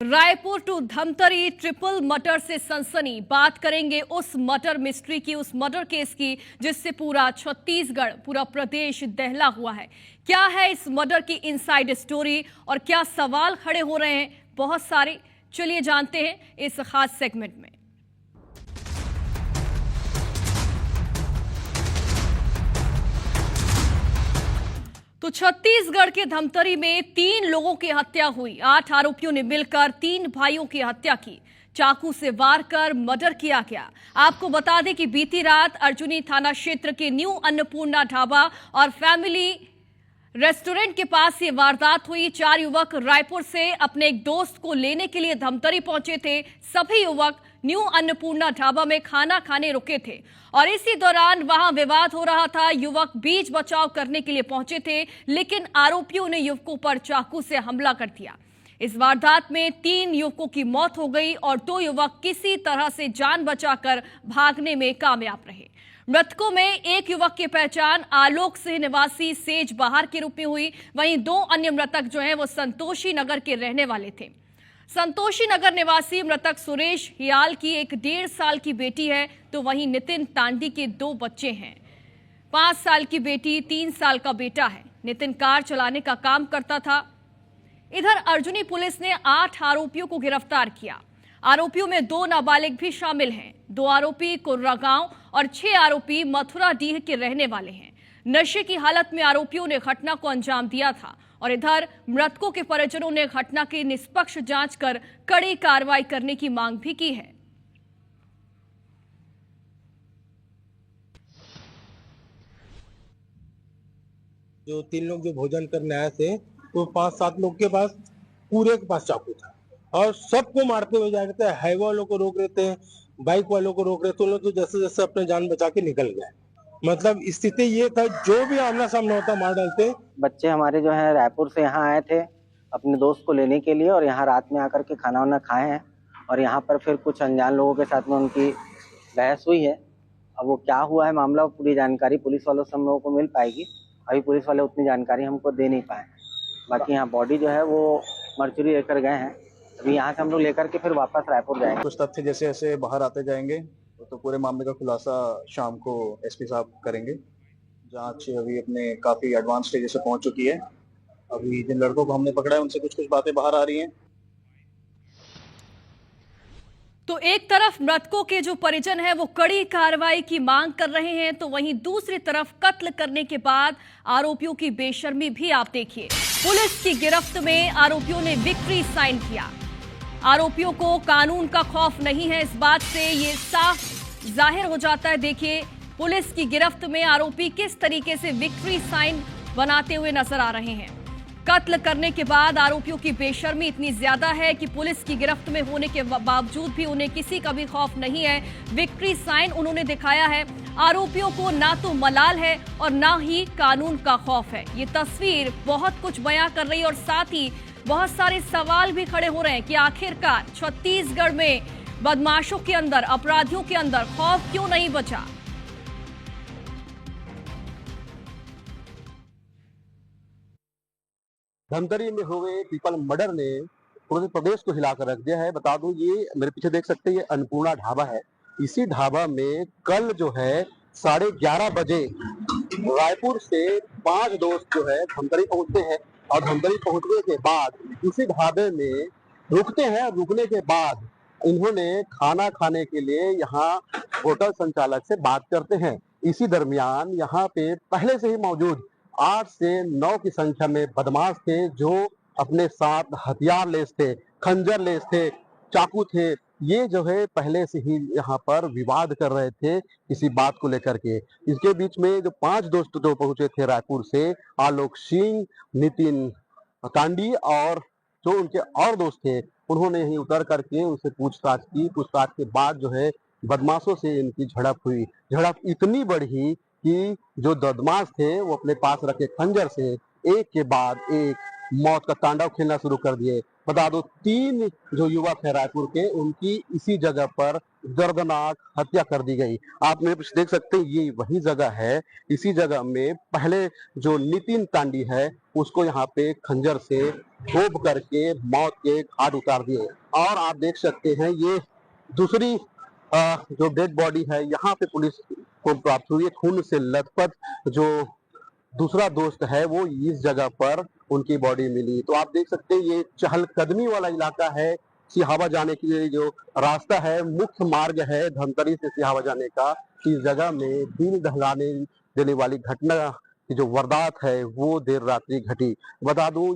Raipur to Dhamtari triple murder से सनसनी। बात करेंगे उस मर्डर मिस्ट्री की, उस मर्डर केस की जिससे पूरा छत्तीसगढ़, पूरा प्रदेश दहला हुआ है। क्या है इस मर्डर की इनसाइड स्टोरी और क्या सवाल खड़े हो रहे हैं? बहुत सारे, चलिए जानते हैं इस खास सेगमेंट में। तो छत्तीसगढ़ के धमतरी में 3 लोगों की हत्या हुई। 8 आरोपियों ने मिलकर 3 भाइयों की हत्या की। चाकू से वार कर मर्डर किया गया। आपको बता दें कि बीती रात अर्जुनी थाना क्षेत्र के न्यू अन्नपूर्णा ढाबा और फैमिली रेस्टोरेंट के पास ये वारदात हुई। 4 युवक रायपुर से अपने एक दोस्त को लेने के लिए धमतरी पहुंचे थे। सभी युवक न्यू अन्नपूर्णा ढाबा में खाना खाने रुके थे और इसी दौरान वहां विवाद हो रहा था। युवक बीच बचाव करने के लिए पहुंचे थे, लेकिन आरोपियों ने युवकों पर चाकू से हमला कर दिया। इस वारदात में 3 युवकों की मौत हो गई और 2 युवक किसी तरह से जान बचाकर भागने में कामयाब रहे। मृतकों में एक युवक की पहचान आलोक सिंह निवासी सेज बहार के रूप में हुई। वहीं 2 अन्य मृतक जो हैं वो संतोषी नगर के रहने वाले थे। संतोषी नगर निवासी मृतक सुरेश हियाल की एक 1.5 साल की बेटी है, तो वहीं नितिन तांडी के 2 बच्चे हैं। 5 साल की बेटी, 3 साल का बेटा है। नितिन कार चलाने का काम करता था। इधर अर्जुनी पुलिस ने 8 आरोपियों को गिरफ्तार किया। आरोपियों में 2 नाबालिग भी शामिल हैं। 2 आरोपी कुर्रागांव और 6 आरोपी मथुराडीह के रहने वाले हैं। नशे की हालत में आरोपियों ने घटना को अंजाम दिया था और इधर मृतकों के परिजनों ने घटना की निष्पक्ष जांच कर कड़ी कार्रवाई करने की मांग भी की है। जो 3 लोग जो भोजन करने आए थे, तो 5-7 लोग के पास, पूरे के पास चाकू था और सबको मारते हुए जा रहे थे। हाईवे वालों को रोक रहे थे, बाइक वालों को रोक रहे थे। लोग तो जैसे जैसे अपने जान बचा के निकल गए। मतलब स्थिति ये था, जो भी आमना सामना होता मार डालते। बच्चे हमारे जो है रायपुर से यहाँ आए थे अपने दोस्त को लेने के लिए और यहाँ रात में आकर के खाना वाना खाए हैं और यहाँ पर फिर कुछ अनजान लोगों के साथ में उनकी बहस हुई है। अब वो क्या हुआ है मामला, पूरी जानकारी पुलिस वालों से हम लोगों को मिल पाएगी। अभी पुलिस वाले उतनी जानकारी हमको दे नहीं पाए। बाकी यहाँ बॉडी जो है वो मर्चुरी लेकर गए हैं। अभी यहाँ से हम लोग लेकर के फिर वापस रायपुर जाएंगे। कुछ तथ्य जैसे जैसे बाहर आते जाएंगे तो पूरे मामले का खुलासा शाम को एसपी साहब करेंगे। जांच अभी अपने काफी एडवांस स्टेज से पहुंच चुकी है। अभी जिन लड़कों को हमने पकड़ा है उनसे कुछ कुछ बातें बाहर आ रही हैं। तो एक तरफ मृतकों के जो परिजन हैं वो कड़ी कार्रवाई की मांग कर रहे हैं, तो वहीं दूसरी तरफ कत्ल करने के बाद आरोपियों की बेशर्मी भी आप देखिए। पुलिस की गिरफ्त में आरोपियों ने विक्ट्री साइन किया। आरोपियों को कानून का खौफ नहीं है, इस बात से ये साफ जाहिर हो जाता है। देखिए पुलिस की गिरफ्त में आरोपी किस तरीके से विक्ट्री साइन बनाते हुए नजर आ रहे हैं। कत्ल करने के बाद आरोपियों की बेशर्मी इतनी ज्यादा है कि पुलिस की गिरफ्त में होने के बावजूद भी उन्हें किसी का भी खौफ नहीं है। विक्ट्री साइन उन्होंने दिखाया है। आरोपियों को ना तो मलाल है और ना ही कानून का खौफ है। ये तस्वीर बहुत कुछ बयां कर रही है और साथ ही बहुत सारे सवाल भी खड़े हो रहे हैं कि आखिरकार छत्तीसगढ़ में बदमाशों के अंदर, अपराधियों के अंदर खौफ क्यों नहीं बचा। धमतरी में हुए ट्रिपल मर्डर ने पूरे प्रदेश को हिलाकर रख दिया है। बता दूं, ये मेरे पीछे देख सकते हैं, ये अन्नपूर्णा ढाबा है। इसी ढाबा में कल जो है 11:30 बजे रायपुर से 5 दोस्त जो है धमतरी पहुंचते हैं और धमतरी पहुंचने के बाद इसी ढाबे में रुकते हैं। रुकने के बाद इन्होंने खाना खाने के लिए यहाँ होटल संचालक से बात करते हैं। इसी दरमियान यहाँ पे पहले से ही मौजूद 8 से 9 की संख्या में बदमाश थे, जो अपने साथ हथियार लेस थे, खंजर लेस थे, चाकू थे। ये जो है पहले से ही यहाँ पर विवाद कर रहे थे किसी बात को लेकर के। इसके बीच में जो 5 दोस्त जो पहुंचे थे रायपुर से, आलोक सिंह, नितिन तांडी और जो उनके और दोस्त थे, उन्होंने यहीं उतर करके उनसे पूछताछ की। पूछताछ के बाद जो है बदमाशों से इनकी झड़प हुई। झड़प इतनी बढ़ी कि जो बदमाश थे वो अपने पास रखे खंजर से एक के बाद एक मौत का तांडव खेलना शुरू कर दिए। बता दो 3 जो युवक है रायपुर के, उनकी इसी जगह पर दर्दनाक हत्या कर दी गई। आप मेरे पीछे देख सकते हैं, ये वही जगह है। इसी जगह में पहले जो नितिन तांडी है उसको यहाँ पे खंजर से घोप करके मौत के घाट उतार दिए। और आप देख सकते हैं ये दूसरी जो डेड बॉडी है यहाँ पे पुलिस को प्राप्त हुई है, खून से लथपथ जो दूसरा दोस्त है वो इस जगह पर उनकी बॉडी मिली। तो आप देख सकते हैं ये चहलकदमी वाला इलाका है। सिहावा जाने के लिए जो रास्ता है, मुख्य मार्ग है धमतरी से सिहावा जाने का, इस जगह में दिल दहलाने देने वाली घटना की जो वारदात है वो देर रात्रि घटी। बता दूं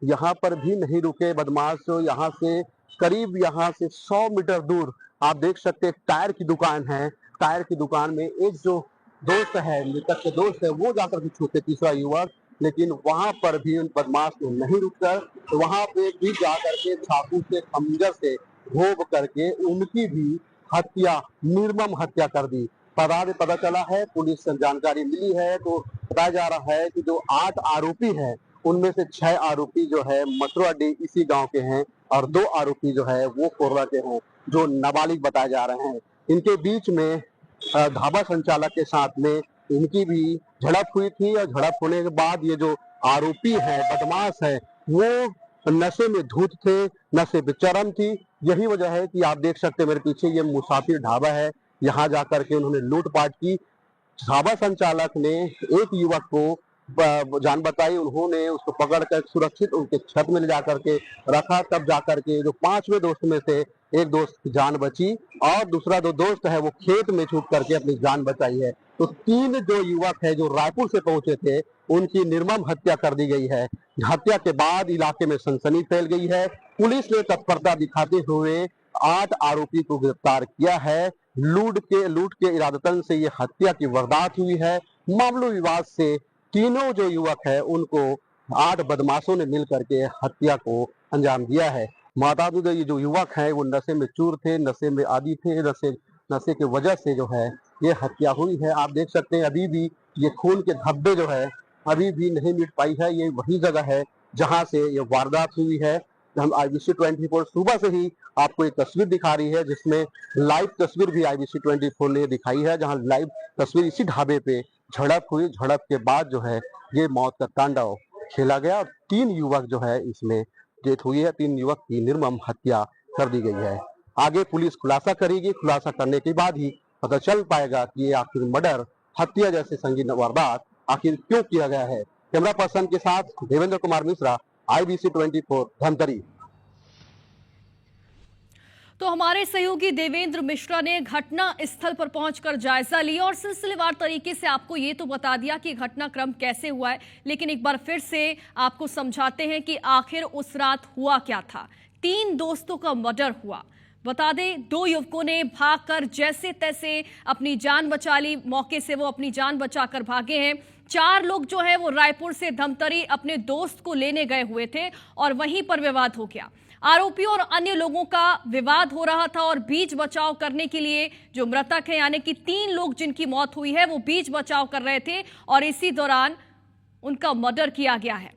यहाँ पर भी नहीं रुके बदमाश। यहाँ से करीब यहाँ से 100 मीटर दूर आप देख सकते हैं टायर की दुकान है। टायर की दुकान में एक जो दोस्त है, मृतक के दोस्त है, वो जाकर के छूटे तीसरा युवक, लेकिन वहां पर भी उन बदमाश ने नहीं रुककर तो वहां पे भी जाकर के चाकू से खंजर से घोप करके उनकी भी हत्या, निर्मम हत्या कर दी। पता चला है, पुलिस से जानकारी मिली है तो बताया जा रहा है कि जो 8 आरोपी हैं उनमें से 6 आरोपी जो है मटुआडीह इसी गांव के हैं और 2 आरोपी जो है वो कोरबा के हैं, जो नाबालिग बताए जा रहे हैं। इनके बीच में ढाबा संचालक के साथ में इनकी भी झड़प हुई थी और झड़प होने के बाद ये जो आरोपी है, बदमाश है, वो नशे में धुत थे, नशे पे चरम थी। यही वजह है कि आप देख सकते हैं मेरे पीछे ये मुसाफिर ढाबा है, यहाँ जाकर के उन्होंने लूटपाट की। ढाबा संचालक ने एक युवक को जान बताई, उन्होंने उसको पकड़कर सुरक्षित उनके छत में ले जाकर के रखा। तब जाकर के जो 5वें दोस्त में से एक दोस्त की जान बची और दूसरा जो दोस्त है वो खेत में छूट करके अपनी जान बचाई है। तो 3 जो युवक है जो रायपुर से पहुंचे थे उनकी निर्मम हत्या कर दी गई है। हत्या के बाद इलाके में सनसनी फैल गई है। पुलिस ने तत्परता दिखाते हुए 8 आरोपी को गिरफ्तार किया है। लूट के इरादतन से ये हत्या की वारदात हुई है। मामूली विवाद से तीनों जो युवक है उनको 8 बदमाशों ने मिल करके हत्या को अंजाम दिया है। माता ये जो युवक है वो नशे में चूर थे, नशे में आदी थे, नशे की वजह से जो है ये हत्या हुई है। आप देख सकते हैं अभी भी ये खून के धब्बे जो है अभी भी नहीं मिट पाई है। ये वही जगह है जहां से ये वारदात हुई है। हम IBC 24 सुबह से ही आपको एक तस्वीर दिखा रही है, जिसमें लाइव तस्वीर भी IBC 24 ने दिखाई है, जहां लाइव तस्वीर इसी ढाबे पे झड़प हुई। झड़प के बाद जो है ये मौत का तांडव खेला गया और 3 युवक जो है इसमें डेथ हुई है। 3 युवक की निर्मम हत्या कर दी गई है। आगे पुलिस खुलासा करेगी। खुलासा करने के बाद ही पता चल पाएगा कि ये आखिर मर्डर, हत्या जैसे संगीन वारदात आखिर क्यों किया गया है। कैमरा पर्सन के साथ देवेंद्र कुमार मिश्रा, IBC 24 धमतरी। तो हमारे सहयोगी देवेंद्र मिश्रा ने घटना स्थल पर पहुंचकर जायजा लिया और सिलसिलेवार तरीके से आपको ये तो बता दिया कि घटनाक्रम कैसे हुआ है, लेकिन एक बार फिर से आपको समझाते हैं कि आखिर उस रात हुआ क्या था। 3 दोस्तों का मर्डर हुआ। बता दें 2 युवकों ने भागकर जैसे तैसे अपनी जान बचा ली। मौके से वो अपनी जान बचाकर भागे हैं। 4 लोग जो है वो रायपुर से धमतरी अपने दोस्त को लेने गए हुए थे और वहीं पर विवाद हो गया। आरोपियों और अन्य लोगों का विवाद हो रहा था और बीच बचाव करने के लिए जो मृतक है यानी कि 3 लोग जिनकी मौत हुई है वो बीच बचाव कर रहे थे और इसी दौरान उनका मर्डर किया गया है।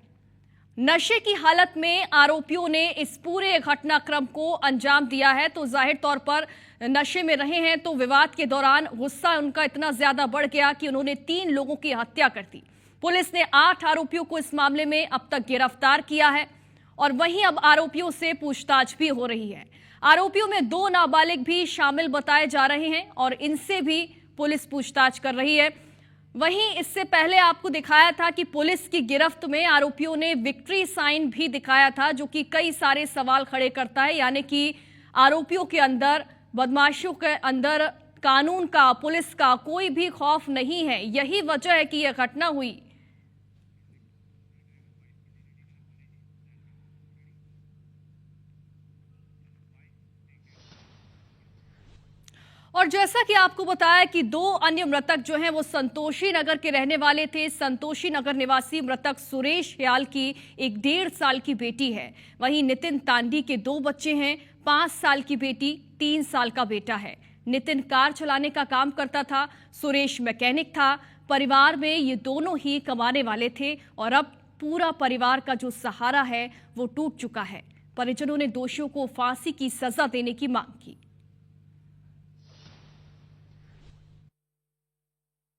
नशे की हालत में आरोपियों ने इस पूरे घटनाक्रम को अंजाम दिया है। तो जाहिर तौर पर नशे में रहे हैं तो विवाद के दौरान गुस्सा उनका इतना ज्यादा बढ़ गया कि उन्होंने 3 लोगों की हत्या कर दी। पुलिस ने 8 आरोपियों को इस मामले में अब तक गिरफ्तार किया है और वहीं अब आरोपियों से पूछताछ भी हो रही है। आरोपियों में 2 नाबालिग भी शामिल बताए जा रहे हैं और इनसे भी पुलिस पूछताछ कर रही है। वहीं इससे पहले आपको दिखाया था कि पुलिस की गिरफ्त में आरोपियों ने विक्ट्री साइन भी दिखाया था, जो कि कई सारे सवाल खड़े करता है। यानी कि आरोपियों के अंदर, बदमाशों के अंदर कानून का, पुलिस का कोई भी खौफ नहीं है। यही वजह है कि यह घटना हुई। और जैसा कि आपको बताया कि 2 अन्य मृतक जो हैं वो संतोषी नगर के रहने वाले थे। संतोषी नगर निवासी मृतक सुरेश ह्याल की एक 1.5 साल की बेटी है। वहीं नितिन तांडी के 2 बच्चे हैं, 5 साल की बेटी, 3 साल का बेटा है। नितिन कार चलाने का काम करता था, सुरेश मैकेनिक था। परिवार में ये दोनों ही कमाने वाले थे और अब पूरा परिवार का जो सहारा है वो टूट चुका है। परिजनों ने दोषियों को फांसी की सजा देने की मांग की।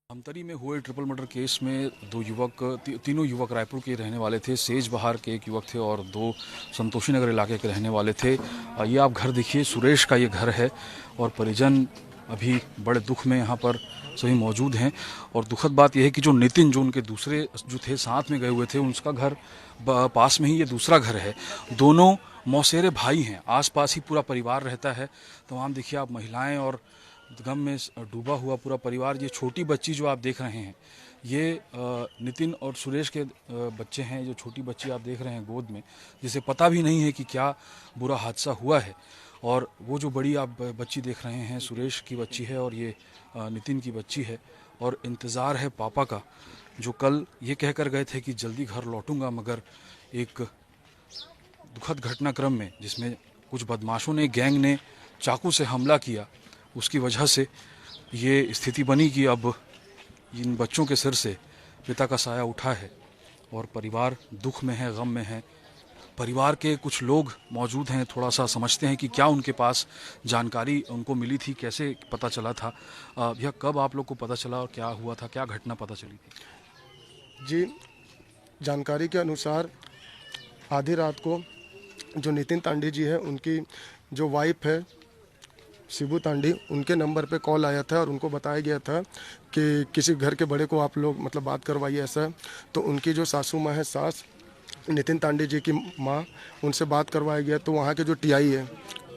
धमतरी में हुए ट्रिपल मर्डर केस में तीनों युवक रायपुर के रहने वाले थे। सेज बहार के एक युवक थे और 2 संतोषी नगर इलाके के रहने वाले थे। ये आप घर देखिए, सुरेश का ये घर है और परिजन अभी बड़े दुख में यहाँ पर सभी मौजूद हैं। और दुखद बात यह है कि जो नितिन, जो उनके दूसरे जो थे साथ में गए हुए थे, उसका घर पास में ही ये दूसरा घर है। दोनों मौसेरे भाई हैं, आसपास ही पूरा परिवार रहता है। तमाम देखिए आप महिलाएं और गम में डूबा हुआ पूरा परिवार। ये छोटी बच्ची जो आप देख रहे हैं, ये नितिन और सुरेश के बच्चे हैं। जो छोटी बच्ची आप देख रहे हैं गोद में, जिसे पता भी नहीं है कि क्या बुरा हादसा हुआ है। और वो जो बड़ी आप बच्ची देख रहे हैं, सुरेश की बच्ची है और ये नितिन की बच्ची है। और इंतज़ार है पापा का, जो कल ये कहकर गए थे कि जल्दी घर लौटूंगा, मगर एक दुखद घटनाक्रम में जिसमें कुछ बदमाशों ने, गैंग ने चाकू से हमला किया, उसकी वजह से ये स्थिति बनी कि अब इन बच्चों के सिर से पिता का साया उठा है और परिवार दुख में है, गम में है। परिवार के कुछ लोग मौजूद हैं, थोड़ा सा समझते हैं कि क्या उनके पास जानकारी उनको मिली थी, कैसे पता चला था। यह कब आप लोग को पता चला और क्या हुआ था, क्या घटना पता चली थी? जी, जानकारी के अनुसार आधी रात को जो नितिन तांडी जी है, उनकी जो वाइफ है शिबू तांडी, उनके नंबर पे कॉल आया था और उनको बताया गया था कि किसी घर के बड़े को आप लोग मतलब बात करवाइए ऐसा। तो उनकी जो सासू माँ है, सास नितिन तांडी जी की माँ, उनसे बात करवाया गया। तो वहाँ के जो टीआई है,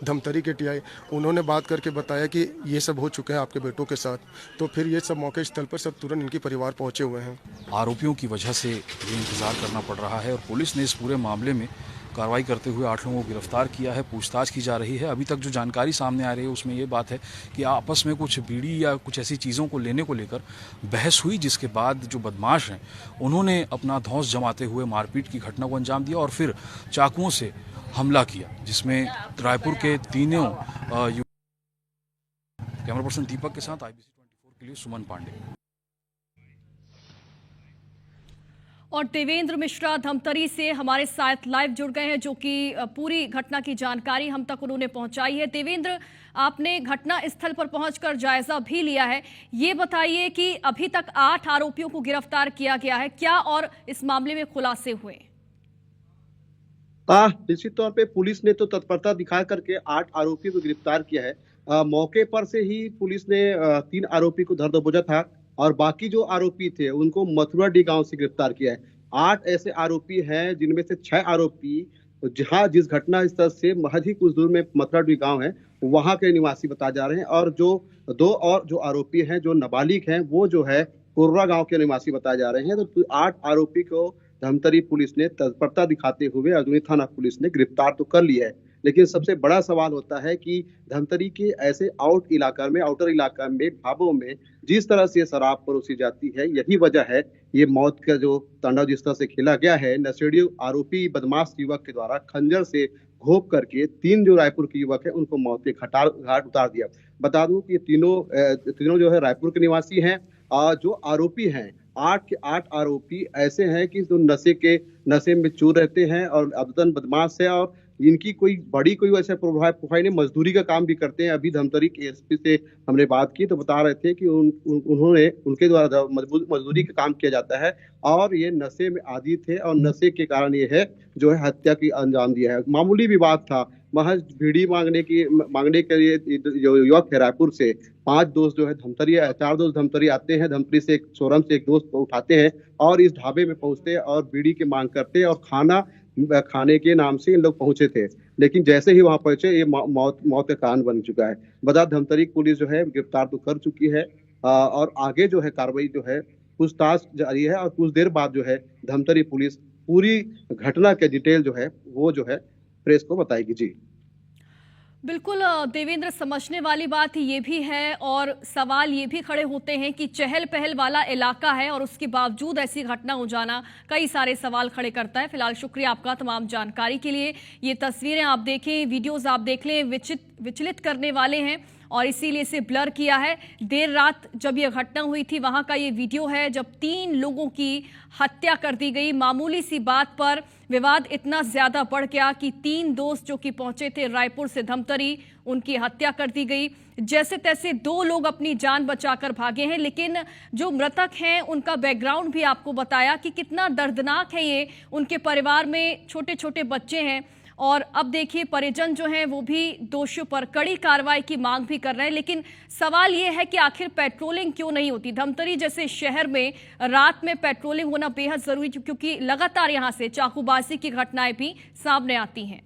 धमतरी के टीआई, उन्होंने बात करके बताया कि ये सब हो चुके हैं आपके बेटों के साथ। तो फिर ये सब मौके स्थल पर सब तुरंत इनके परिवार पहुँचे हुए हैं। आरोपियों की वजह से ये इंतज़ार करना पड़ रहा है और पुलिस ने इस पूरे मामले में कार्रवाई करते हुए 8 लोगों को गिरफ्तार किया है। पूछताछ की जा रही है। अभी तक जो जानकारी सामने आ रही है उसमें ये बात है कि आपस में कुछ बीड़ी या कुछ ऐसी चीज़ों को लेने को लेकर बहस हुई, जिसके बाद जो बदमाश हैं उन्होंने अपना धौंस जमाते हुए मारपीट की घटना को अंजाम दिया और फिर चाकुओं से हमला किया, जिसमें रायपुर के तीनों कैमरा पर्सन दीपक के साथ IBC 24 के लिए सुमन पांडे। और देवेंद्र मिश्रा धमतरी से हमारे साथ लाइव जुड़ गए हैं, जो कि पूरी घटना की जानकारी हम तक उन्होंने पहुंचाई है। देवेंद्र, आपने घटना स्थल पर पहुंचकर जायजा भी लिया है। ये बताइए कि अभी तक 8 आरोपियों को गिरफ्तार किया गया है, क्या और इस मामले में खुलासे हुए? निश्चित तौर पे पुलिस ने तो तत्परता दिखा करके 8 आरोपियों को गिरफ्तार किया है। मौके पर से ही पुलिस ने 3 आरोपी को धर दबोचा था और बाकी जो आरोपी थे उनको मथुराडीह गांव से गिरफ्तार किया है। 8 ऐसे आरोपी हैं, जिनमें से 6 आरोपी जिस घटना स्थल से महज ही कुछ दूर में मथुराडीह गांव है, वहां के निवासी बताए जा रहे हैं। और जो 2 और जो आरोपी हैं, जो नाबालिग हैं, वो जो है कोर्रा गांव के निवासी बताए जा रहे हैं। तो 8 आरोपी को धमतरी पुलिस ने तत्परता दिखाते हुए अर्जुनी थाना पुलिस ने गिरफ्तार तो कर लिया है। लेकिन सबसे बड़ा सवाल होता है कि धमतरी के ऐसे आउटर इलाका में ढाबों में जिस तरह से शराब परोसी जाती है, यही वजह है ये मौत का जो तांडव जिस तरह से खेला गया है। नशेड़ी आरोपी बदमाश युवक के द्वारा खंजर से घोंप करके 3 जो रायपुर के युवक है उनको मौत के घाट उतार दिया। बता दूं कि तीनों जो है रायपुर के निवासी हैं। जो आरोपी हैं, 8 के 8 आरोपी ऐसे हैं कि जो नशे में चूर रहते हैं और अदतन बदमाश है और इनकी कोई वैसे प्रोफाइल है, मजदूरी का काम भी करते हैं। अभी धमतरी के एसपी से हमने बात की तो बता रहे थे कि उनके द्वारा मजदूरी का काम किया जाता है और ये नशे में आदी थे और नशे के कारण ये है जो है हत्या की अंजाम दिया है। मामूली विवाद था, महज बीड़ी मांगने के लिए जो युवक है रायपुर से 5 दोस्त जो है 4 दोस्त धमतरी आते हैं। धमतरी से सोरम से एक दोस्त को उठाते हैं और इस ढाबे में पहुंचते हैं और बीड़ी की मांग करते हैं और खाने के नाम से इन लोग पहुंचे थे। लेकिन जैसे ही वहां पहुंचे ये मौत का कारण बन चुका है। बता धमतरी पुलिस जो है गिरफ्तार तो कर चुकी है और आगे जो है कार्रवाई जो है पूछताछ जारी है और कुछ देर बाद जो है धमतरी पुलिस पूरी घटना के डिटेल जो है वो जो है प्रेस को बताएगी। जी बिल्कुल देवेंद्र, समझने वाली बात ये भी है और सवाल ये भी खड़े होते हैं कि चहल पहल वाला इलाका है और उसके बावजूद ऐसी घटना हो जाना कई सारे सवाल खड़े करता है। फिलहाल शुक्रिया आपका तमाम जानकारी के लिए। ये तस्वीरें आप देखें, वीडियोस आप देख लें, विचलित करने वाले हैं और इसीलिए इसे ब्लर किया है। देर रात जब यह घटना हुई थी वहां का ये वीडियो है जब 3 लोगों की हत्या कर दी गई। मामूली सी बात पर विवाद इतना ज्यादा बढ़ गया कि 3 दोस्त जो कि पहुंचे थे रायपुर से धमतरी, उनकी हत्या कर दी गई। जैसे तैसे 2 लोग अपनी जान बचाकर भागे हैं, लेकिन जो मृतक हैं उनका बैकग्राउंड भी आपको बताया कि कितना दर्दनाक है ये। उनके परिवार में छोटे छोटे बच्चे हैं और अब देखिए परिजन जो हैं वो भी दोषियों पर कड़ी कार्रवाई की मांग भी कर रहे हैं। लेकिन सवाल ये है कि आखिर पेट्रोलिंग क्यों नहीं होती? धमतरी जैसे शहर में रात में पेट्रोलिंग होना बेहद जरूरी, क्योंकि लगातार यहां से चाकूबाजी की घटनाएं भी सामने आती हैं।